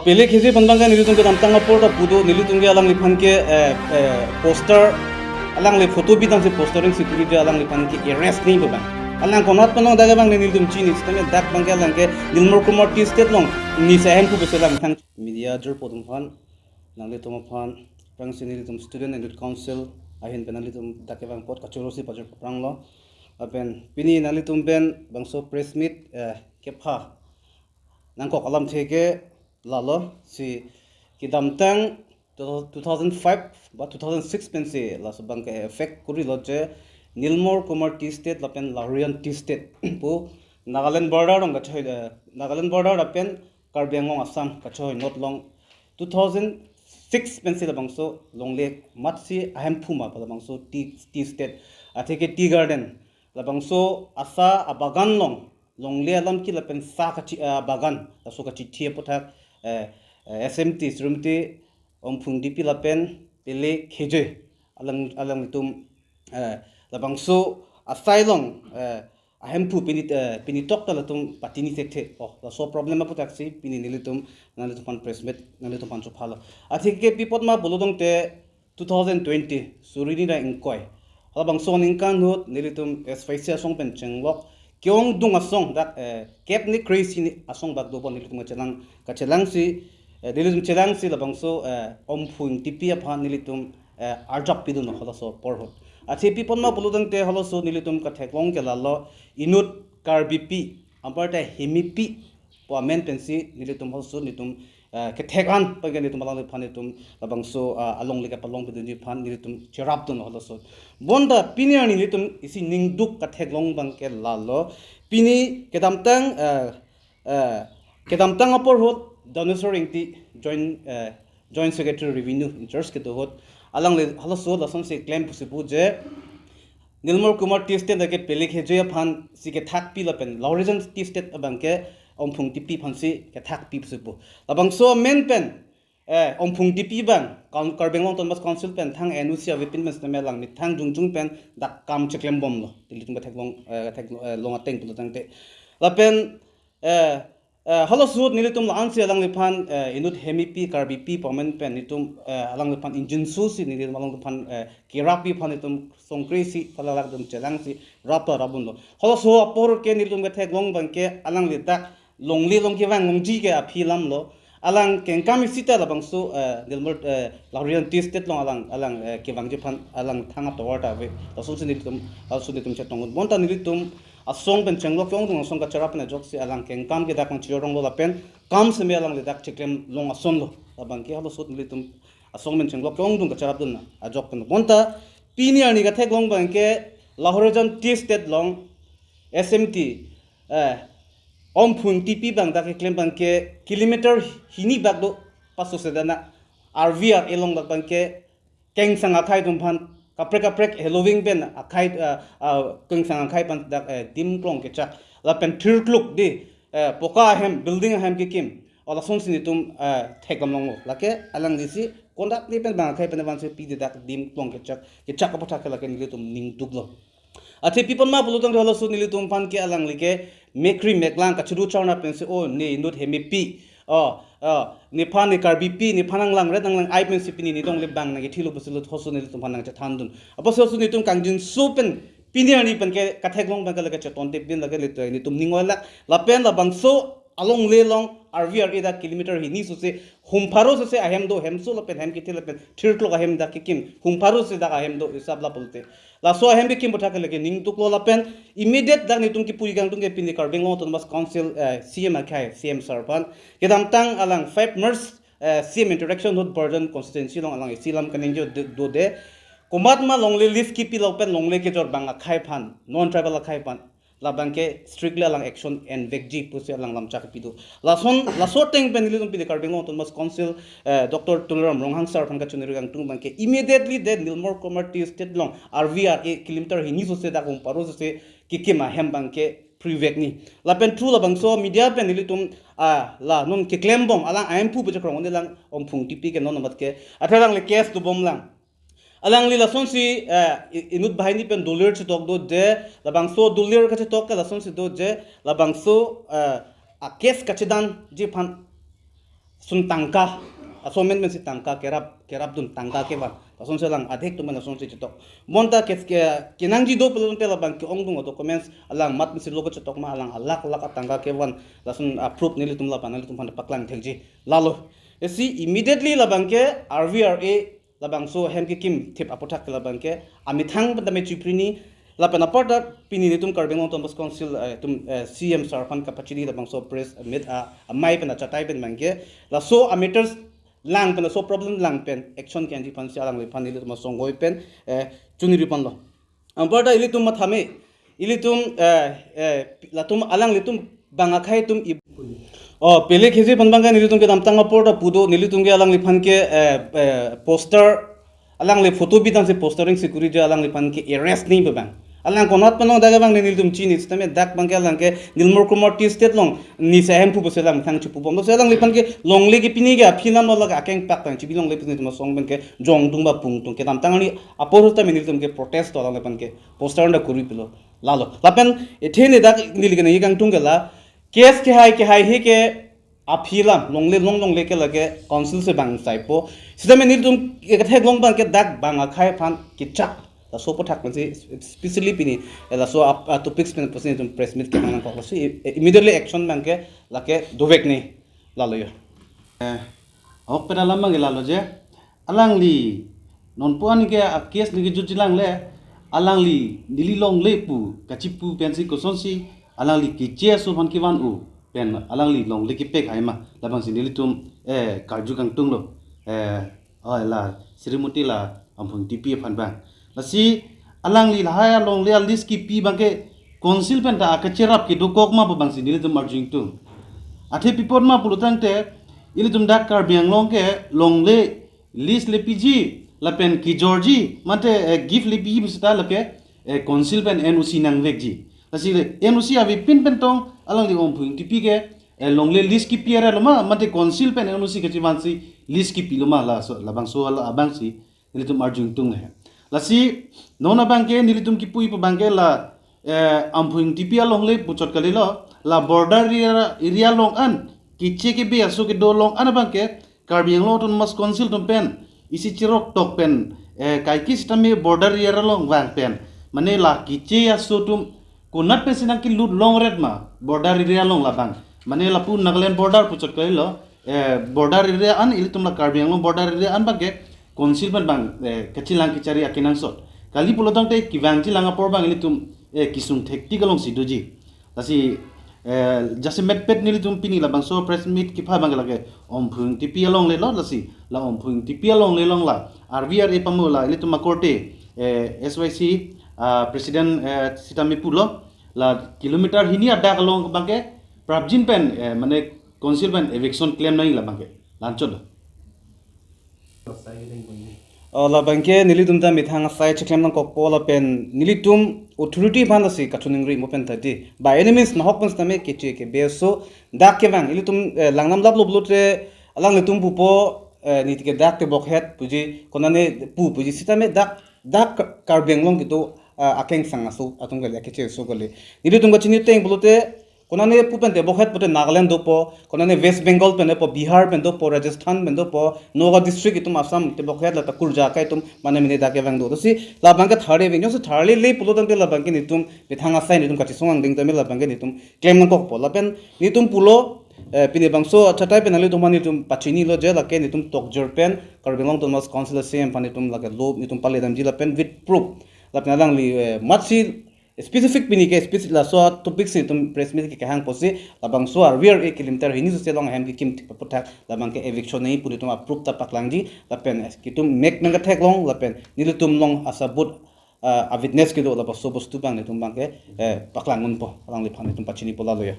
pele khisi panbang kan nilitung ke tamtang apor ta pudo nilitung ke alang lipan ke poster alang le photo bitang se postering security alang lipan ke arrest ni bang alang konat panong daga bang nilitung chini stame dak bang ke alang ke Nirmal Kumar Tea Estate long ni sa hem ku beselang thang media jur podung phan nang le toma phan pang nilitung student and council ahin penalitum dak bang pot kachurosi pajur prang lo apen pini nalitum ben Bangso press meet kepha nang kok alam theke lalo si kidamtang 2005 ba 2006 pense la subang ke effect kuri loje Nirmal Kumar Tea Estate lapen Lahorijan Tea Estate pu Nagaland Border ong kachoi Nagaland Border lapen Karbengong Assam kachoi not long 2006 pense la Bangso longle matsi Meiphu ma la Bangso Tea Estate atheke tea garden la Bangso asa abagan longle alam ki lapen sa kachi bagan la so kachi thie aputhak SMT Srumti Omphung DP lapen pele kheje alang litum la Bangso asailong Meiphu pini tok ta latum patini sekte la so problem aputhak si pini nilitum nalitum pan pressmet nalitum pan chophala athike pipot ma bolodong te 2020 surini da inkoi la Bangso ningkan hot nilitum SYC asong pen chenglok kyong dung asong dak kep ni crazy ni asong bak do bon nilitum kachelang si nilitum chelang si la Bangso Omphung TP aphan nilitum arjap pidu no holaso porhot athi pipon ma bolodong te holoso nilitum ka theklong ke lalo inut karbipi amparta hemipi po amen pensi nilitum holoso nitum ke thekan pagen nitum alang phanitum la Bangso alongle ka palong pidu ni phan nilitum cherap dun holoso bonda pini ani nilitum isi ningduk ka theklong bang ke lalo pini kedamtang apor hot dinosaur ingti joint secretary revenue in charge ke hot alang le haloso la somse claim pusipu je Nirmal Kumar Tea Estate ke pele kheje phan si ke thak pi lapen Lahorijan Tea Estate abang ke Omphung TP phan si ke thak pi pusipu la Bangso men pen Omphung TP bang Karbengong Tonbas council pen thang NUC avipin men stame lang mit thang jungjung pen dak kam cheklem bom lo tilitum ka long ateng tu tang te lapen haloso nilitum langsi alang lipan inut hemipi karbipi pomen pen nitum alang lipan engine su si nilitum alang lipan kirapi pan nitum songkrisi palalak dum chelang si rapa rabundo haloso apor ke nilitum ke theklong bangke alang litak longli longki wang longji ke aphilam lo alang kengkami sita la Bangso Nirmal Lahorijan Tea Estate long alang ke wangji pan alang thanga tawata ve asul nilitum chetongdun bonta nilitum asong pen chenglok yong dung asong ka charap na jok si alang kengkam ke dakang chilorong lo lapen kam seme alang le dak cheklem long ason lo abang ke halo sot nilitum asong men chenglok yong dung ka charap dun na ajok pen bonta pini ani ka theklong bang ke Lahorijan Tea Estate long SMT Omphung TP bang dak klembang ke kilometer hini bak do paso sedana RVR elong bang ke keng sang athai dum phan kaprek Halloween pen akai keng sang akai pan dak dim klong ke chak la pen thirkluk di poka hem building hem ke kim ola song sin tum thekam long la ke alang disi kondak ni pen bang akai pen ban se pi dak dim klong ke chak ka pathak la ke ni tum ning duglo athi pipon ma bulutang holo su nilitum pan ke alang like mekri meklang ka churu chawna pen se o ne indut hemipi ni phan ni karbipi ni phanang lang red lang ai pen sipini ni dong le bang na ke thilu busul thosu nilitum phanang cha thandun aposo su nitum kangjin su pen pini ani pen ke katheklong bang ka la ke chetonte bin la ke le ni tum ningwala la pen la Bangso along le long RVR ida kilometer hi ni su se humparo se ahem do hemso la pen hem ki thil pen thirklok ahem da kikim humparo se da ahem do isab la pulte la so ahem bikim botha ke leke ning tuklo la pen immediate da ni tum ki puri gang tung ke pin Karbengong Tonbas council CM akai CM sarpan kedam tang alang 5 mers CM interaction hot burden constituency long alang silam kaneng jo do de komat ma longle list ki pi pen longle ke jor bang akai phan non tribal akai phan la bangke strictly alang action and vegji pusi alang lamcha ke pidu la so teng pen nilitum pi Karbengong Tonbas council Dr. Tulram Ronghang sar phan ka chunir gang tung bangke immediately de Nirmal Kumar Tea Estate long RVR a kilometer hi ni so se da kum paro se kikima hem bangke privek ni la pen thru la Bangso media pen nilitum la non ke klembang alang Meiphu bu chakrong ne lang Omphung TP ke non mat ke athalang le case du bom lang alang li lason si inut bahini pen dollar chitok do je la Bangso dollar ka chitok ka lason si do je la Bangso a case kachidan ji phan sun tangka asomen men si tangka kerap dun tangka ke ban ason selang adhik tu mana son si cetok monta ke kinang ji do pelun pela bang ke ong dung documents alang mat misi logo cetok ma alang alak tangka ke ban lasun approve nili tum la pan nili tum pan paklang thengji lalo esi immediately la bang ke RVRA la Bangso hem ke kim tip aputhak la bang ke amithang pandame chuprini la pen aparta pini nitum karbeng tom bas council tum CM sarpan kapachini la Bangso press mit amei pen chatai pen mangke la so ameters lang pen so problem lang pen action kan di pan sialang le pan ile tum songoi pen chuni ripan lo aparta ile tum mathame ile tum la tum alang le tum bangakhai tum pele khezi panbanga ile tum ke namtang aporta pudo ile tum ke alang le pan ke poster alang le photo bi tang se postering security alang le pan ke arrest ni bang alang konat panong daga bang nil tum chini stame dak bang ke alang ke Nirmal Kumar Tea Estate long ni se hem pu bo selang thang chu pu bom so alang le pan ke long le ke pini ga phina no laga akeng pak tang chi bilong le pini tum song bang ke jong dung ba pung tung ke tam tang ni apor ta nil tum ke protest to alang le pan ke poster nda kuri pilo lalo lapen ethene dak nil ke ni gang tung ke la case ke hai he ke aphilam long le ke lage council se bang sai po sidame nil tum ke thek long bang ke dak bang akhai phan ki chak la so pothak man se specially pini la so topics pen person tum press meet ke nang ko so immediately action bang ke lake dovek ni lalo yo ok pera lamang lalo je alang li non puan ke case ni ju jilang le alang li dili long le pu kachipu pensi ko sonsi alang li ki che so ban ki van u pen alang li long le ki pek hai ma labang sin dili tum karju kang tung lo la srimuti la amphung tipi phan bang lasi alang li lahaya long le list ki pi bang ke council pen ta ka cherap ki do kok ma bang sin dili tum marjing tung athe pipot ma pulutang te ili tum dak kar biang long ke long le list le pg la pen ki georgi mate gift le pi mista la ke council pen NOC nang vek ji lasi NOC avi pin pen tong alang li om phung tipi ke long le list ki piera loma mate council pen NOC ke chimansi list ki piloma la so la bangso ala abang si ili tum arjung tung he lasi nona bangke nili tum ki pui pa bangke la amphung tipi along le puchot kali lo la border area long an kiche ke be aso ke do long an bangke karbiang lo ton mas council tum pen isi chirok tok pen kai ki stame border area long wang pen mane la kiche aso tum kunat pe sinang ki lut long red ma border area long la bang mane la pu Nagaland border puchot kali lo border area an ili tum la karbiang lo border area an bangke council pen bang kachilang ki cari akinang sot kali pulotang te kiwangji langa por bang ili tum kisung thekti kalong sidoji lasi jase metpet nili tum pini la Bangso press meet kepha bang lage omphung tipi along le lo lasi la omphung tipi along le long la RVRA pamula ili tum makorte SYC president Meiphu lo la kilometer hini ada kalong bangke prabjin pen mane council pen eviction claim nai la bangke lanchod la bangke nilitum ta mithang sai cheklem nang kokpo la pen nilitum authority banda si kachuning ri mopen thati by any means na hokpans tame keche ke beso dak ke bang nilitum langnam lab loblotre alang litum pupo nitike dak te bokhet puji konane puji sitame dak karbeng long gitu akeng sangasu atung gale keche so gale nilitum ga chini teng blote konane pupen te bokhet pute Nagaland dopo konane West Bengal pen po Bihar pen dopo Rajasthan pen dopo Noga district itum Assam te bokhet la takur ja kai tum mane mine da ke bang do si la bang ka thare veng so thare le pulotan te la bang ke nitum bethanga sai nitum kachi songang ding te me la bang ke nitum claim nang kok po la pen nitum pulo pini Bangso chatai pen ali tum nitum pachini lo je la ke nitum tokjor pen karbelong tum mas council same pan nitum la ke lo nitum pale dam ji la pen with proof la pen lang li matsi specific pini ke specific la so topic se tum press meet ke hang posi la Bangso rear 1 kilometer hini so selong hem ki kim paputhak la bang ke eviction nei puri tum approve ta paklangji la pen ki tum make nang thek long la pen nilutum long asabut a witness ke do la so bostu bang ne tum bang ke paklangun po lang li phane tum pachini pola loya